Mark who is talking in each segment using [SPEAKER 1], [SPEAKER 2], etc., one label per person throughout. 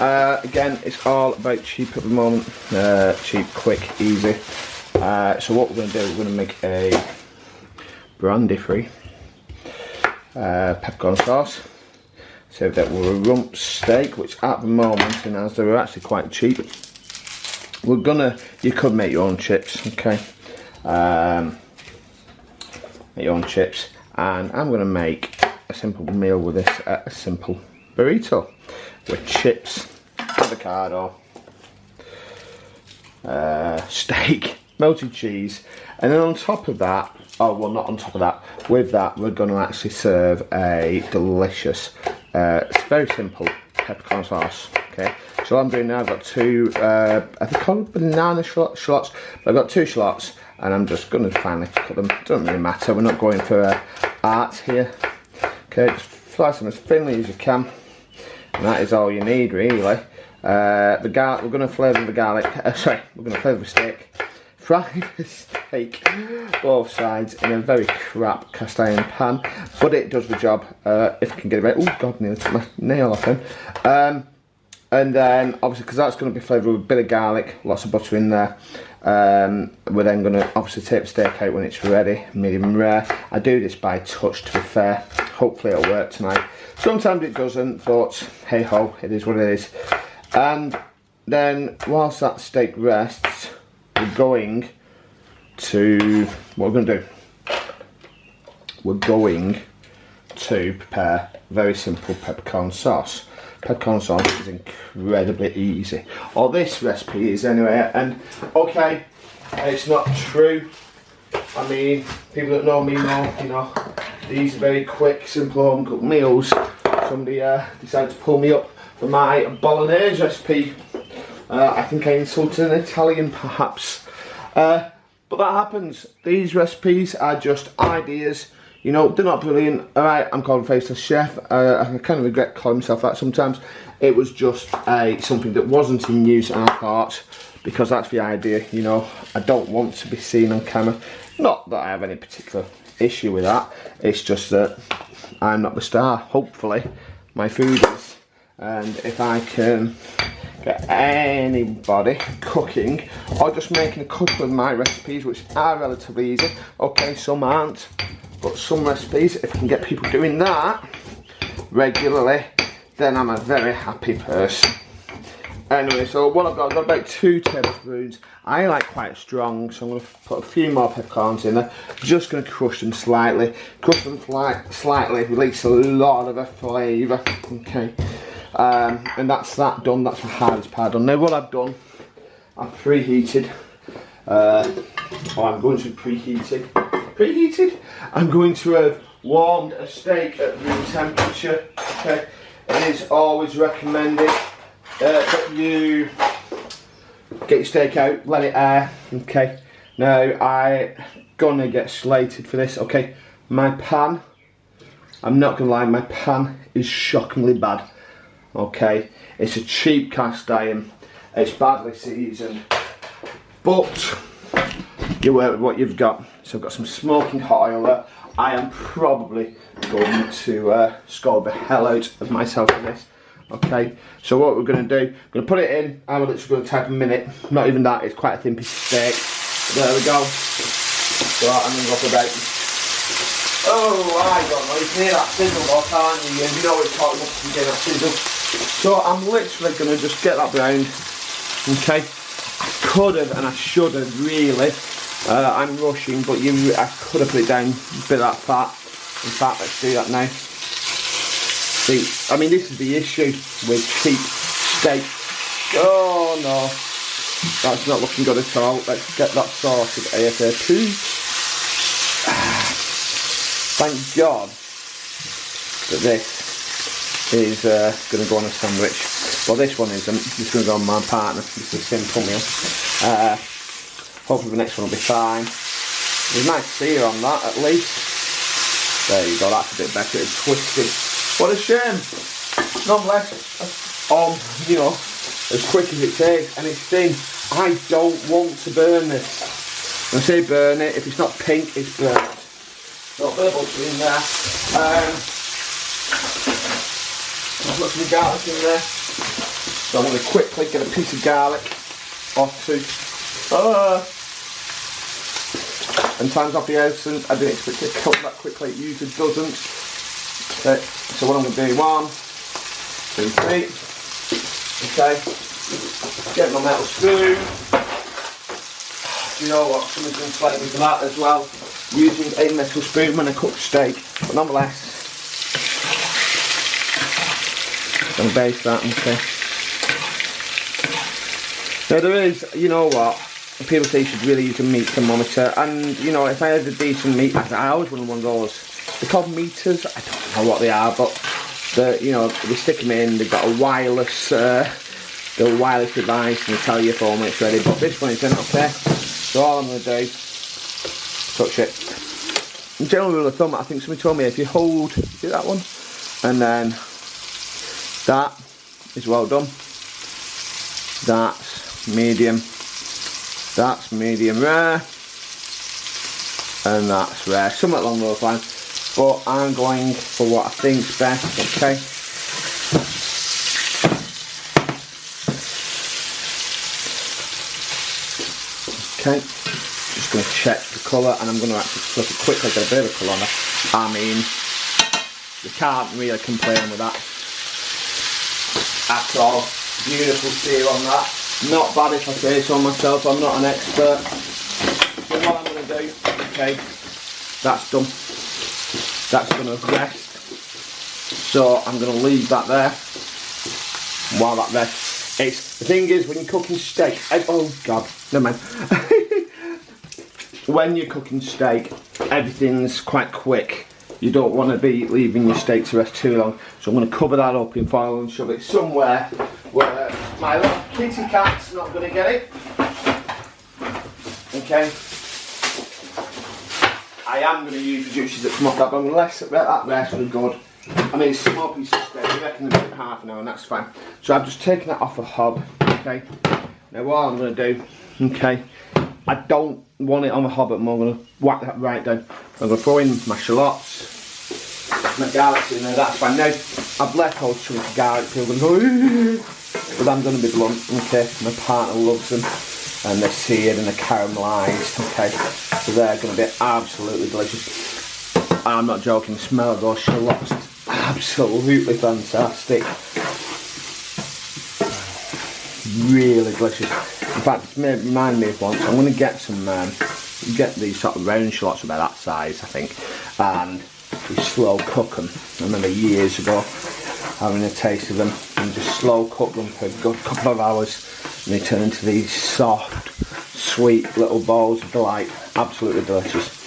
[SPEAKER 1] Again, it's all about cheap at the moment. Cheap, quick, easy. So what we're going to do, we're going to make a Brandy free peppercorn sauce. So that we're a rump steak, which at the moment, and as they're actually quite cheap, you could make your own chips, okay? Make your own chips, and I'm going to make a simple meal with this, a simple burrito with chips, avocado, steak, melted cheese, and then on top of that, oh well, not on top of that, with that we're going to actually serve a delicious, it's very simple peppercorn sauce. Okay, so what I'm doing now, I've got two, I think they're called banana shallots, but I've got 2 shallots, and I'm just going to finally cut them. Doesn't really matter, we're not going for art here. Okay, just slice them as thinly as you can, and that is all you need really. The garlic, we're going to flavour the garlic, we're going to flavour the steak, fry the steak both sides in a very crap cast iron pan, but it does the job if I can get it right. Oh god, nearly took my nail off him. And then obviously, because that's going to be flavoured with a bit of garlic, lots of butter in there, we're then going to obviously take the steak out when it's ready, medium rare. I do this by touch, to be fair. Hopefully it'll work tonight. Sometimes it doesn't, but hey ho, it is what it is. And then whilst that steak rests, we're going to, what we're going to do, we're going to prepare a very simple peppercorn sauce. Peppercorn sauce is incredibly easy, or this recipe is anyway, and okay, it's not true. I mean, people that know me know, you know, these are very quick, simple home cooked meals. Somebody decided to pull me up for my bolognese recipe. I think I insulted an Italian perhaps, but that happens. These recipes are just ideas. You know, they're not brilliant. Alright, I'm called a Faceless chef. I kind of regret calling myself that sometimes. It was just something that wasn't in use, and I thought, because that's the idea, you know, I don't want to be seen on camera. Not that I have any particular issue with that. It's just that I'm not the star. Hopefully, my food is. And if I can get anybody cooking, or just making a couple of my recipes, which are relatively easy. Okay, some aren't. But some recipes, if I can get people doing that regularly, then I'm a very happy person. Anyway, so what I've got about 2 tablespoons. I like quite strong, so I'm going to put a few more peppercorns in there. Just going to crush them slightly. Crush them slightly, release a lot of the flavour. Okay, and that's that done. That's the hardest part done. Now what I've done, I've preheated. I'm going to preheated. I'm going to have warmed a steak at room temperature. Okay, it is always recommended that you get your steak out, let it air. Okay, now I'm gonna get slated for this. Okay, my pan, I'm not gonna lie, my pan is shockingly bad. Okay, it's a cheap cast iron, it's badly seasoned, but you work with what you've got. So I've got some smoking hot oil there. I am probably going to scald the hell out of myself in this. Okay, so what we're going to do, I'm going to put it in, I'm literally going to take a minute, not even that, it's quite a thin piece of steak. There we go. So I'm going to go for bacon. Oh, I don't know, you can hear that sizzle though, can't you? And you know it's hot enough to get that sizzle. So I'm literally going to just get that browned. Okay, I could have and I should have really. I'm rushing, but I could have put it down a bit of that fat. In fact, let's do that now. See, I mean, this is the issue with cheap steak. Oh no, that's not looking good at all. Let's get that sorted ASAP. Thank God that this is going to go on a sandwich. Well, this one isn't. It's going to go on my partner. This is a simple meal. Hopefully the next one will be fine. There's a nice sear on that at least. There you go, that's a bit better. It's twisted. What a shame. Nonetheless, you know, as quick as it takes, and it's thin. I don't want to burn this. When I say burn it, if it's not pink, it's burnt. So a bit of butter in there. I've got some garlic in there. So I'm going to quickly get a piece of garlic or two. And time's off the essence. I didn't expect it to cook that quickly, it usually doesn't. Okay. So what I'm going to do, 1, 2, 3. Okay. Get my metal spoon. Do you know what? Someone's going to slate me for that as well. Using a metal spoon when I cook steak. But nonetheless, I'm going to baste that, okay. Now there is, you know what, people say you should really use a meat thermometer, and you know, if I had a decent meat, I always wanted one of those. They're called meters, I don't know what they are, but you know, they stick them in, they've got a wireless, device, and they tell you 4 minutes ready, but this one isn't, okay. So all I'm going to do, touch it. And general rule of thumb, I think somebody told me if you hold, see that one, and then that is well done. That's medium rare, and that's rare, something along those lines. But I'm going for what I think's best, okay? Okay, just going to check the colour, and I'm going to actually flip it quickly, get a bit of colour on it. I mean, you can't really complain with that at all. Beautiful sear on that. Not bad if I say so myself, I'm not an expert. So what I'm going to do, okay, that's done. That's going to rest. So I'm going to leave that there while that rests. The thing is, when you're cooking steak, oh god, never mind. When you're cooking steak, everything's quite quick. You don't want to be leaving your steak to rest too long. So I'm going to cover that up in foil and shove it somewhere where my little kitty cat's not going to get it. Okay. I am going to use the juices that come off that, but I'm going to let that rest for good. I mean, it's a small piece of steak, I reckon about half an hour, and that's fine. So I've just taken that off the hob, okay. Now what I'm going to do, okay, I don't want it on the hob, but I'm going to whack that right down. I'm going to throw in my shallots, my garlic's in there, that's fine. Now, I've left whole chunks of garlic, people are going to go, but I'm going to be blunt, okay. My partner loves them, and they're seared and they're caramelised, okay. So they're going to be absolutely delicious. I'm not joking, the smell of those shallots is absolutely fantastic. Really delicious. In fact, it's made remind me of once. I'm going to get some, get these sort of round shallots about that size, I think, and we slow cook them. I remember years ago having a taste of them and just slow cook them for a good couple of hours, and they turn into these soft, sweet little balls of delight. Absolutely delicious.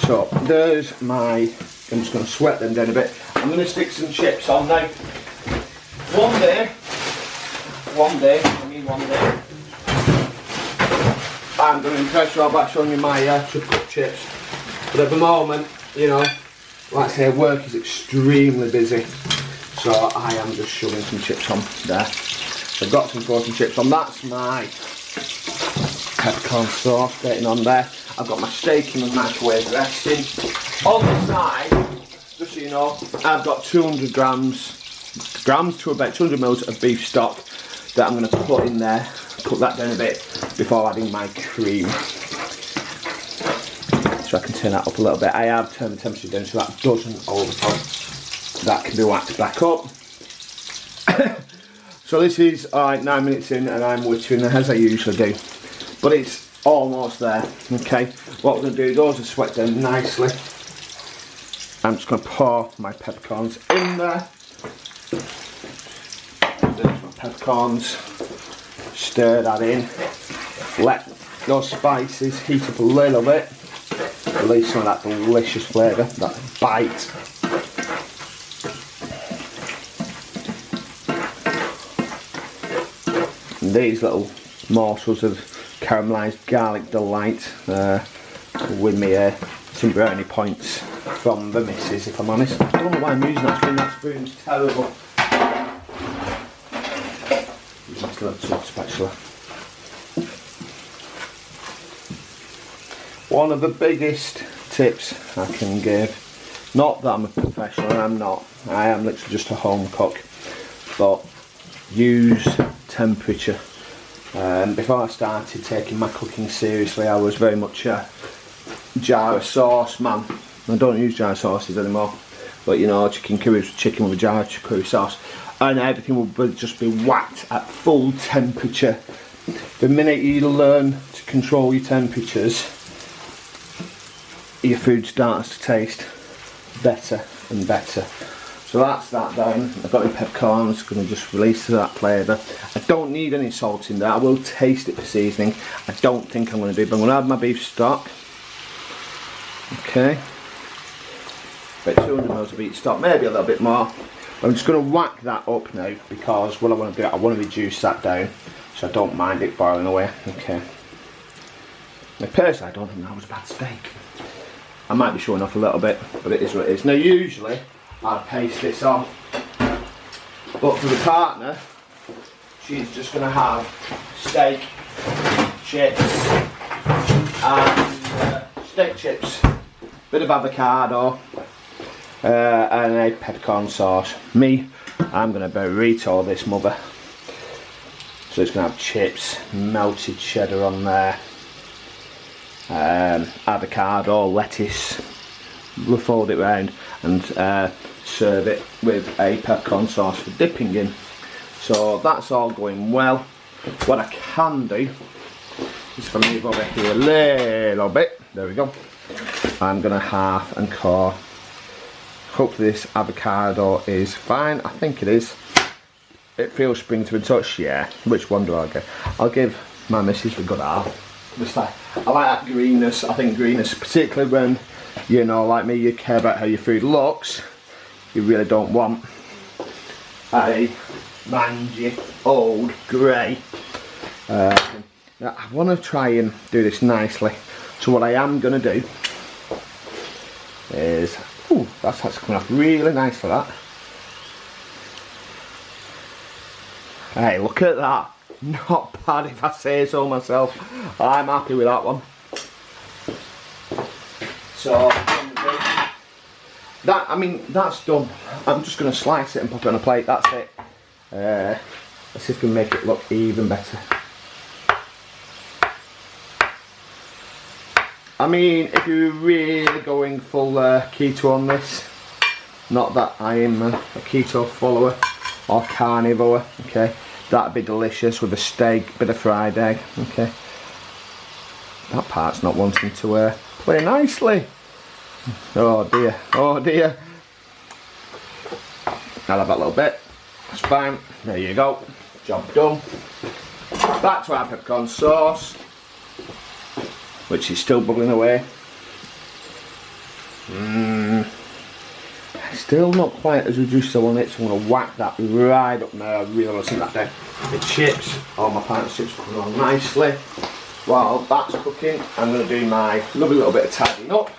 [SPEAKER 1] So there's my, I'm just going to sweat them down a bit. I'm going to stick some chips on now. One day, I'm going to impress you all by showing you my chocolate chips. But at the moment, you know, like I say, work is extremely busy. So I am just shoving some chips on there. So I've got some frozen chips on. That's my peppercorn sauce getting on there. I've got my steak in the microwave resting. On the side, just so you know, I've got 200 grams to about 200 mils of beef stock that I'm going to put in there, cook that down a bit before adding my cream. So I can turn that up a little bit. I have turned the temperature down so that doesn't overcook. That can be whacked back up. So this is 9 minutes in, and I'm wittering as I usually do. But it's almost there, okay. What we're going to do, those are sweat down nicely. I'm just going to pour my peppercorns in there. There's my peppercorns. Stir that in. Let those spices heat up a little bit. Release some of that delicious flavour, that bite. And these little morsels of caramelised garlic delight with me some brownie points from the missus, if I'm honest. I don't know why I'm using that spoon, that spoon's terrible. Use this little tool spatula. One of the biggest tips I can give, not that I'm a professional, I'm not, I am literally just a home cook, but use temperature. Before I started taking my cooking seriously, I was very much a jar of sauce man. I don't use jar sauces anymore, but you know, chicken curry with chicken with a jar of curry sauce, and everything will just be whacked at full temperature. The minute you learn to control your temperatures, your food starts to taste better and better. So that's that done. I've got my peppercorns, going to just release that flavour. I don't need any salt in there. I will taste it for seasoning. I don't think I'm going to do, but I'm going to add my beef stock. Okay. About 200 ml of beef stock, maybe a little bit more. I'm just going to whack that up now, because what I want to do, I want to reduce that down, so I don't mind it boiling away. Okay. Now personally, I don't think that was a bad steak. I might be showing off a little bit, but it is what it is. Now usually, I'd paste this on, but for the partner, she's just going to have steak, chips, and steak chips, bit of avocado, and a peppercorn sauce. Me, I'm going to burrito this mother. So it's going to have chips, melted cheddar on there, avocado, lettuce. We'll fold it round and serve it with a peppercorn sauce for dipping in. So that's all going well. What I can do is, if I move over here a little bit, there we go, I'm going to half and core. Hopefully this avocado is fine. I think it is. It feels spring to a touch, yeah. Which one do I get? I'll give my missus the good half. Just like, I like that greenness. I think greenness, particularly when, you know, like me, you care about how your food looks. You really don't want a mangy, old, grey. I want to try and do this nicely. So what I am going to do is, ooh, that's coming off really nice for that. Hey, look at that. Not bad if I say so myself. I'm happy with that one. So, that, I mean, that's done. I'm just going to slice it and pop it on a plate. That's it. Let's see if we can make it look even better. I mean, if you're really going full keto on this, not that I am a keto follower or carnivore, okay, that'd be delicious with a steak, bit of fried egg, okay. That part's not wanting to play nicely. Oh dear, oh dear. I'll have that little bit, that's fine. There you go, job done. Back to our peppercorn sauce, which is still bubbling away. Still not quite as reduced as I want it, so I'm going to whack that right up there. I really want to see that down. The chips, all my partner's chips coming on nicely. While that's cooking, I'm going to do my lovely little bit of tidying up.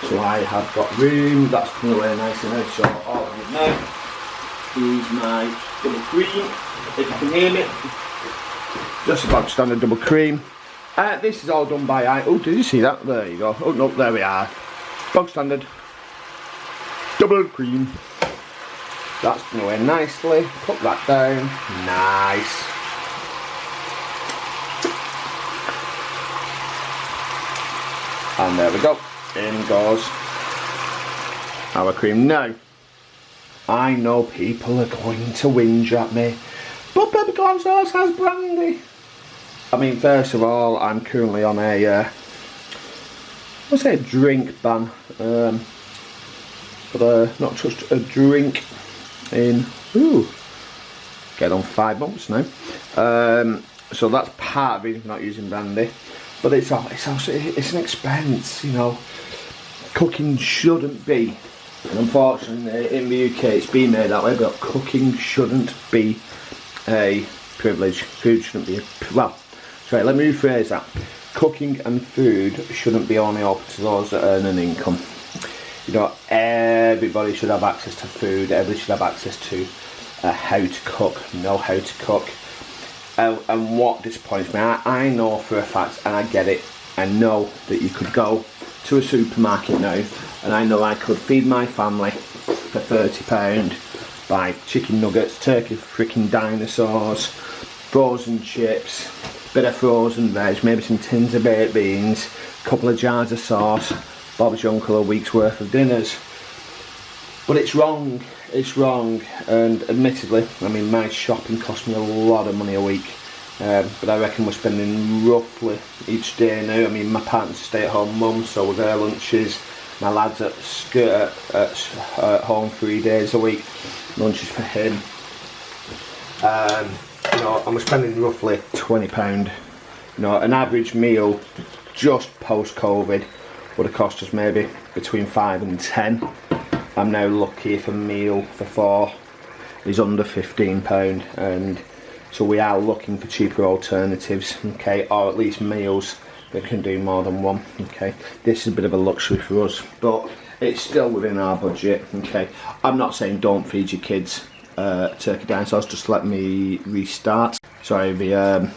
[SPEAKER 1] So I have got room, that's coming away nicely now, so all I need now is my double cream, if you can hear me. Just about standard double cream. This is all done by eye. Oh, did you see that? There you go. Oh no, there we are. Bog standard double cream. That's coming away nicely. Put that down. Nice. And there we go. In goes our cream. Now, I know people are going to whinge at me, but peppercorn sauce has brandy. I mean, first of all, I'm currently on a, let's say a drink ban, but not touched a drink in, get on 5 months now. So that's part of it, not using brandy, but it's also an expense, you know. Cooking shouldn't be, and unfortunately in the UK it's been made that way, but cooking shouldn't be a privilege. Food shouldn't be sorry, let me rephrase that. Cooking and food shouldn't be only open to those that earn an income. You know, everybody should have access to food, everybody should have access to how to cook, know how to cook. And what disappoints me, I know for a fact, and I get it, I know that you could go to a supermarket now, and I know I could feed my family for £30, buy chicken nuggets, turkey freaking dinosaurs, frozen chips, bit of frozen veg, maybe some tins of baked beans, a couple of jars of sauce, Bob's your uncle a week's worth of dinners. But it's wrong, and admittedly, I mean, my shopping costs me a lot of money a week, but I reckon we're spending roughly each day now. I mean, my partner's a stay-at-home mum, so with her lunches, my lad's at home 3 days a week, lunches for him, you know, and we're spending roughly £20. You know, an average meal just post-COVID would have cost us maybe between 5 and 10. I'm now lucky if a meal for 4 is under £15, and so we are looking for cheaper alternatives, okay, or at least meals that can do more than one, okay. This is a bit of a luxury for us, but it's still within our budget, okay. I'm not saying don't feed your kids turkey dinosaurs, just let me restart. Sorry, the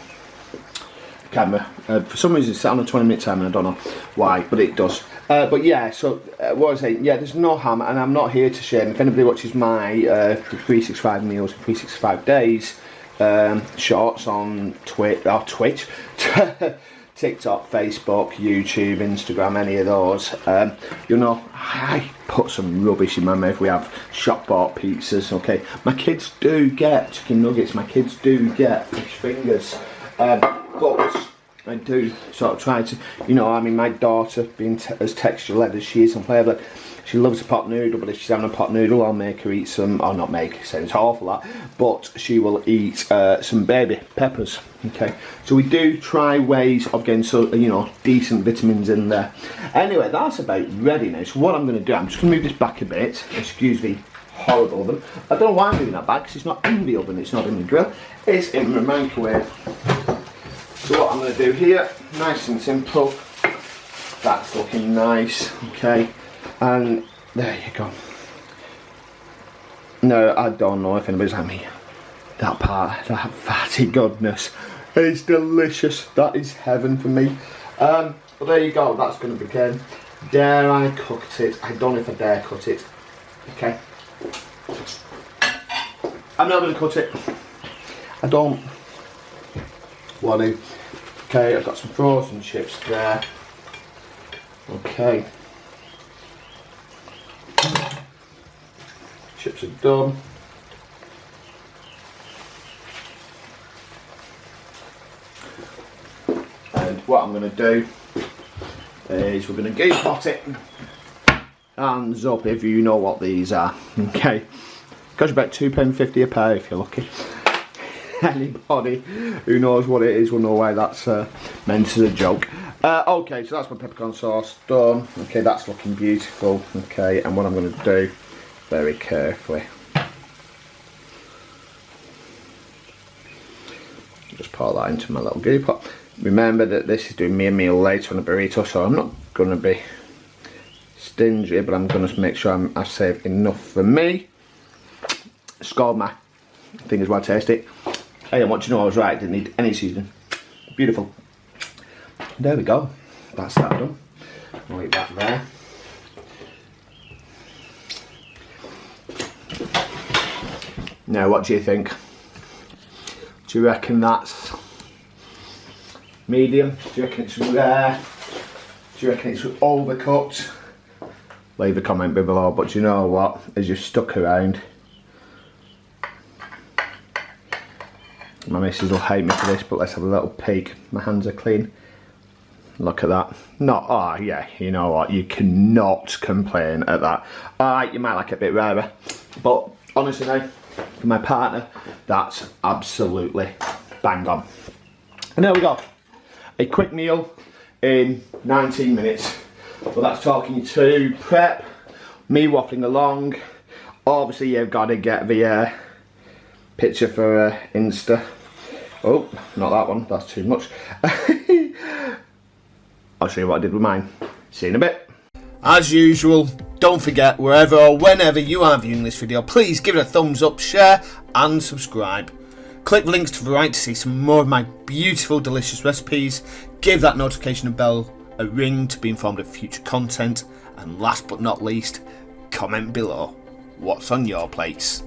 [SPEAKER 1] camera for some reason it's set on a 20-minute timer, I don't know why, but it does. But yeah, so what I was saying, yeah, there's no harm, and I'm not here to shame. If anybody watches my 365 meals in 365 days shorts on Twitch, TikTok, Facebook, YouTube, Instagram, any of those, you know, I put some rubbish in my mouth. We have shop bought pizzas, okay. My kids do get chicken nuggets, my kids do get fish fingers, but I do sort of try to, you know, I mean, my daughter, being as texture led as she is and flavour, she loves a pot noodle, but if she's having a pot noodle, I'll make her eat some, or not make, sounds awful that, but she will eat some baby peppers, okay. So we do try ways of getting, so, you know, decent vitamins in there. Anyway, that's about ready now. So what I'm going to do, I'm just going to move this back a bit, excuse the horrible oven. I don't know why I'm doing that back, because it's not in the oven, it's not in the grill, it's in the microwave. So what I'm going to do here, nice and simple, that's looking nice, okay, and there you go. No, I don't know if anybody's like me, that part, that fatty goodness, is delicious, that is heaven for me. But there you go, that's going to begin. Dare I cut it? I don't know if I dare cut it, okay. I'm not going to cut it, I don't want to. Okay, I've got some frozen chips there. Okay. Chips are done. And what I'm going to do is we're going to geese pot it. Hands up if you know what these are. Okay. Costs about £2.50 a pair if you're lucky. Anybody who knows what it is will know why that's meant as a joke. Okay, so that's my peppercorn sauce done. Okay, that's looking beautiful. Okay, and what I'm going to do very carefully, just pour that into my little goo pot. Remember that this is doing me a meal later on a burrito, so I'm not going to be stingy, but I'm going to make sure I've saved enough for me. Scored my fingers while I taste it. Hey, and what do you know, I was right, didn't need any seasoning. Beautiful. There we go. That's that done. I'll leave that there. Now, what do you think? Do you reckon that's medium? Do you reckon it's rare? Do you reckon it's overcooked? Leave a comment below, but you know what? As you've stuck around, my missus will hate me for this, but let's have a little peek. My hands are clean. Look at that. Not, oh yeah, you know what, you cannot complain at that. Alright, you might like it a bit rarer, but honestly now, for my partner, that's absolutely bang on. And there we go. A quick meal in 19 minutes. Well, that's talking to prep, me waffling along. Obviously, you've got to get the picture for Insta. Oh, not that one, that's too much. I'll show you what I did with mine. See you in a bit. As usual, don't forget, wherever or whenever you are viewing this video, please give it a thumbs up, share and subscribe. Click links to the right to see some more of my beautiful, delicious recipes. Give that notification bell a ring to be informed of future content. And last but not least, comment below what's on your plates.